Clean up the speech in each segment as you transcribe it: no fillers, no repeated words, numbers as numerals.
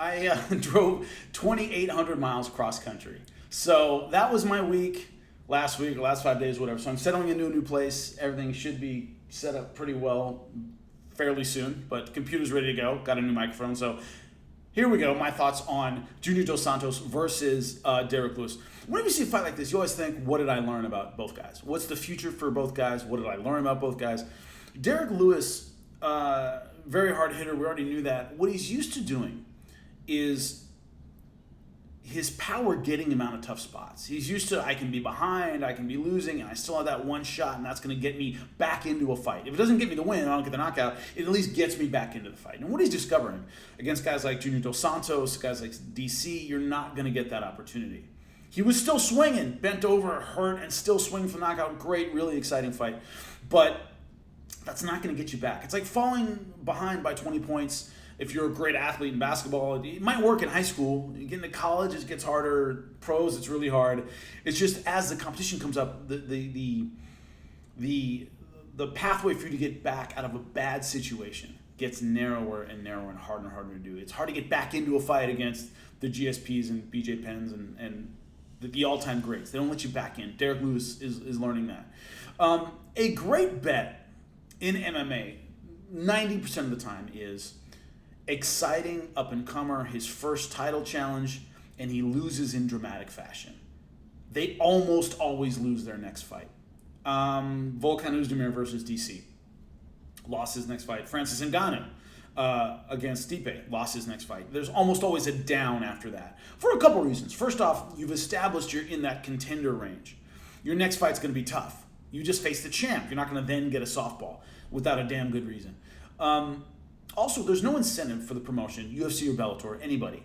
I drove 2,800 miles cross country. So that was my week, last 5 days, whatever. So I'm settling into a new place. Everything should be set up pretty well fairly soon, but the computer's ready to go. Got a new microphone. So here we go. My thoughts on Junior Dos Santos versus Derrick Lewis. Whenever you see a fight like this, you always think, what did I learn about both guys? What's the future for both guys? What did I learn about both guys? Derrick Lewis, very hard hitter. We already knew that. What he's used to doing is his power getting him out of tough spots. He's used to, I can be behind, I can be losing, and I still have that one shot, and that's going to get me back into a fight. If it doesn't get me the win, I don't get the knockout, it at least gets me back into the fight. And what he's discovering against guys like Junior Dos Santos, guys like DC, you're not going to get that opportunity. He was still swinging, bent over, hurt, and still swinging for the knockout. Great, really exciting fight. But that's not going to get you back. It's like falling behind by 20 points. If you're a great athlete in basketball, it might work in high school. You get into college, it gets harder. Pros, it's really hard. It's just as the competition comes up, the pathway for you to get back out of a bad situation gets narrower and narrower and harder to do. It's hard to get back into a fight against the GSPs and BJ Penns and the all-time greats. They don't let you back in. Derrick Lewis is learning that. A great bet in MMA, 90% of the time, is exciting up-and-comer, his first title challenge, and he loses in dramatic fashion. They almost always lose their next fight. Volkan Oezdemir versus DC. Lost his next fight. Francis Ngannou against Stipe. Lost his next fight. There's almost always a down after that. For a couple reasons. First off, you've established you're in that contender range. Your next fight's going to be tough. You just face the champ. You're not going to then get a softball without a damn good reason. Also, there's no incentive for the promotion, UFC or Bellator, anybody,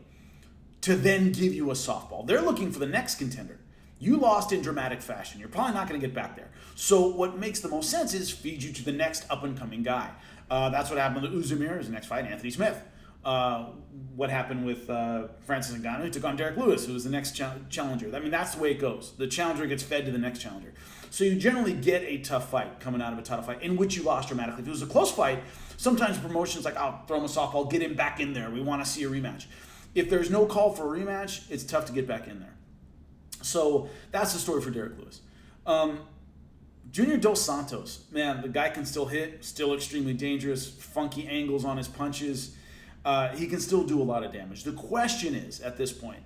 to then give you a softball. They're looking for the next contender. You lost in dramatic fashion. You're probably not going to get back there. So what makes the most sense is feed you to the next up-and-coming guy. That's what happened with Oezdemir, his next fight, Anthony Smith. What happened with Francis Ngannou? He took on Derrick Lewis, who was the next challenger. I mean, that's the way it goes. The challenger gets fed to the next challenger. So you generally get a tough fight coming out of a tough fight in which you lost dramatically. If it was a close fight, sometimes promotions like, I'll throw him a softball, get him back in there. We want to see a rematch. If there's no call for a rematch, it's tough to get back in there. So that's the story for Derrick Lewis. Junior Dos Santos, man, the guy can still hit, still extremely dangerous, funky angles on his punches. He can still do a lot of damage. The question is, at this point,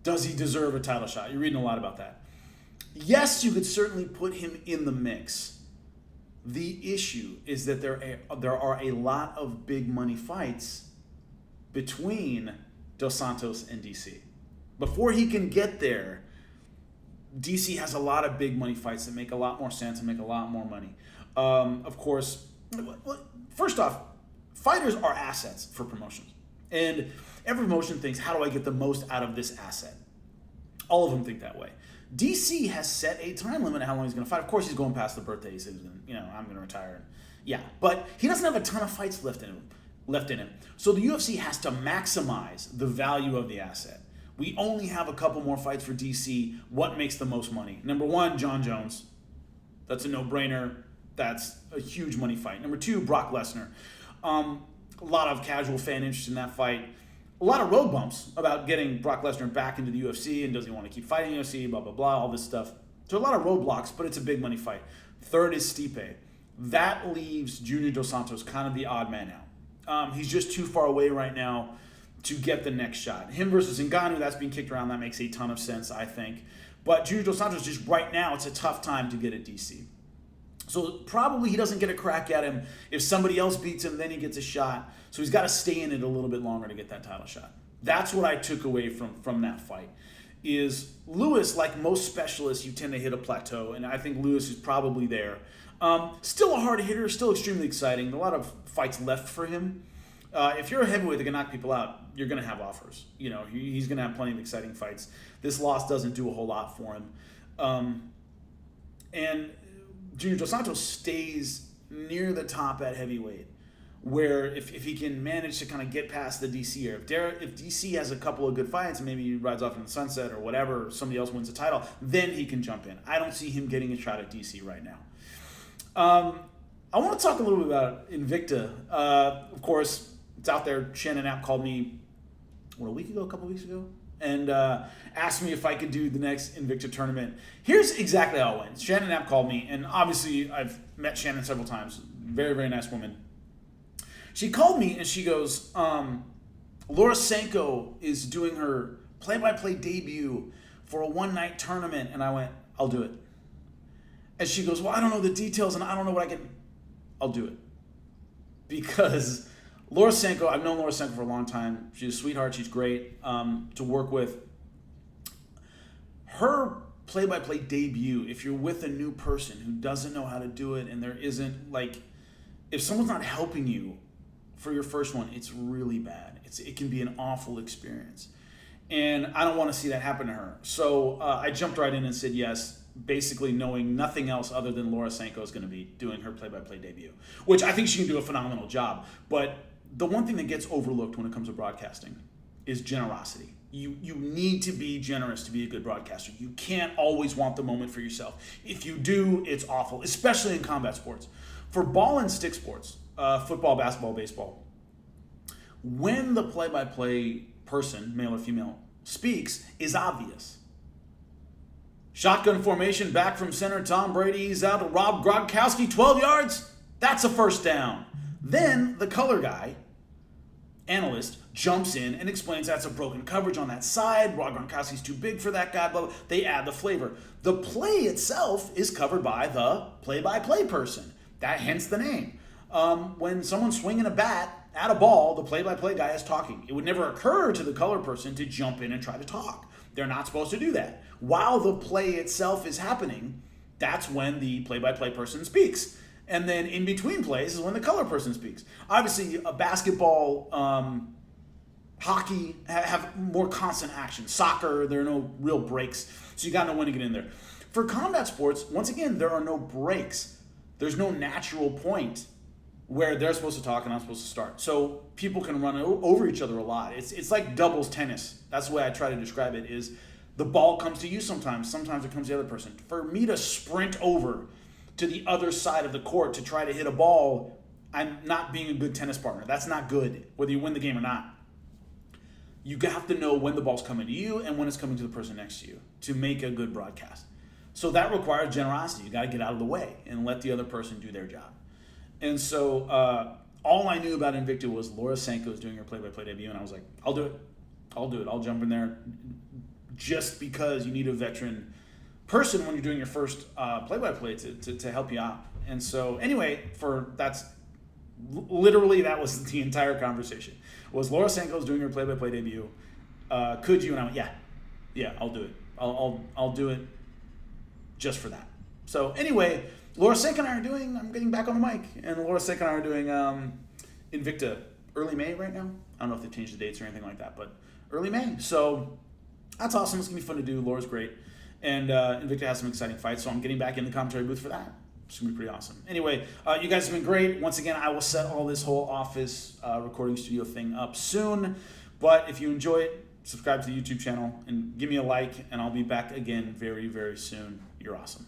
does he deserve a title shot? You're reading a lot about that. Yes, you could certainly put him in the mix. The issue is that there are a lot of big money fights between Dos Santos and DC. Before he can get there, DC has a lot of big money fights that make a lot more sense and make a lot more money. Of course, first off, fighters are assets for promotions. And every promotion thinks, how do I get the most out of this asset? All of them think that way. DC has set a time limit on how long he's going to fight. Of course, he's going past the birthday. He says, I'm going to retire. Yeah, but he doesn't have a ton of fights left in him. So the UFC has to maximize the value of the asset. We only have a couple more fights for DC. What makes the most money? Number one, Jon Jones. That's a no-brainer. That's a huge money fight. Number two, Brock Lesnar. A lot of casual fan interest in that fight. A lot of road bumps about getting Brock Lesnar back into the UFC and does he want to keep fighting UFC, blah, blah, blah, all this stuff. So a lot of roadblocks, but it's a big money fight. Third is Stipe. That leaves Junior Dos Santos kind of the odd man out. He's just too far away right now to get the next shot. Him versus Ngannou, that's being kicked around. That makes a ton of sense, I think. But Junior Dos Santos, just right now, it's a tough time to get at DC. So probably he doesn't get a crack at him. If somebody else beats him, then he gets a shot. So he's got to stay in it a little bit longer to get that title shot. That's what I took away from that fight. Is Lewis, like most specialists, you tend to hit a plateau, and I think Lewis is probably there. Still a hard hitter, still extremely exciting. A lot of fights left for him. If you're a heavyweight that can knock people out, you're going to have offers. He's going to have plenty of exciting fights. This loss doesn't do a whole lot for him. And Junior Dos Santos stays near the top at heavyweight, where if he can manage to kind of get past the DC era, if DC has a couple of good fights and maybe he rides off in the sunset or whatever, or somebody else wins the title, then he can jump in. I don't see him getting a shot at DC right now. I want to talk a little bit about Invicta. Of course, it's out there. Shannon App called me a week ago, a couple weeks ago, and asked me if I could do the next Invicta tournament. Here's exactly how it went. Shannon Knapp called me, and obviously I've met Shannon several times. Very, very nice woman. She called me and she goes, Laura Sanko is doing her play-by-play debut for a one-night tournament. And I went, I'll do it. And she goes, well, I don't know the details and I don't know what I can. I'll do it. Because Laura Sanko, I've known Laura Sanko for a long time. She's a sweetheart. She's great to work with. Her play-by-play debut, if you're with a new person who doesn't know how to do it and there isn't, like, if someone's not helping you for your first one, it's really bad. It can be an awful experience. And I don't want to see that happen to her. So I jumped right in and said yes, basically knowing nothing else other than Laura Sanko is going to be doing her play-by-play debut, which I think she can do a phenomenal job. But the one thing that gets overlooked when it comes to broadcasting is generosity. You need to be generous to be a good broadcaster. You can't always want the moment for yourself. If you do, it's awful, especially in combat sports. For ball and stick sports, football, basketball, baseball, when the play-by-play person, male or female, speaks is obvious. Shotgun formation, back from center, Tom Brady's out to Rob Gronkowski, 12 yards, that's a first down. Then the color guy, analyst, jumps in and explains that's a broken coverage on that side, Rob Gronkowski's too big for that guy, blah, blah. They add the flavor. The play itself is covered by the play-by-play person. That hence the name. When someone's swinging a bat at a ball, the play-by-play guy is talking. It would never occur to the color person to jump in and try to talk. They're not supposed to do that. While the play itself is happening, that's when the play-by-play person speaks. And then in between plays is when the color person speaks. Obviously, a basketball, hockey have more constant action. Soccer, there are no real breaks, so you got to know when to get in there. For combat sports, once again, there are no breaks. There's no natural point where they're supposed to talk and I'm supposed to start. So people can run over each other a lot. It's like doubles tennis. That's the way I try to describe it, is the ball comes to you sometimes. Sometimes it comes to the other person. For me to sprint over to the other side of the court to try to hit a ball, I'm not being a good tennis partner. That's not good, whether you win the game or not. You have to know when the ball's coming to you and when it's coming to the person next to you to make a good broadcast. So that requires generosity. You got to get out of the way and let the other person do their job. And so all I knew about Invicta was Laura Sanko was doing her play-by-play debut, and I was like, I'll do it. I'll jump in there, just because you need a veteran person when you're doing your first play-by-play to help you out. And so anyway, that was the entire conversation. Was Laura Sanko's doing her play-by-play debut? Could you? And I went, yeah, I'll do it. I'll do it just for that. So anyway, Laura Sanko and I I'm getting back on the mic, and Laura Sanko and I are doing Invicta early May right now. I don't know if they changed the dates or anything like that, but early May. So that's awesome. It's going to be fun to do. Laura's great. And Invicta has some exciting fights, so I'm getting back in the commentary booth for that. It's going to be pretty awesome. Anyway, you guys have been great. Once again, I will set all this whole office recording studio thing up soon. But if you enjoy it, subscribe to the YouTube channel and give me a like, and I'll be back again very, very soon. You're awesome.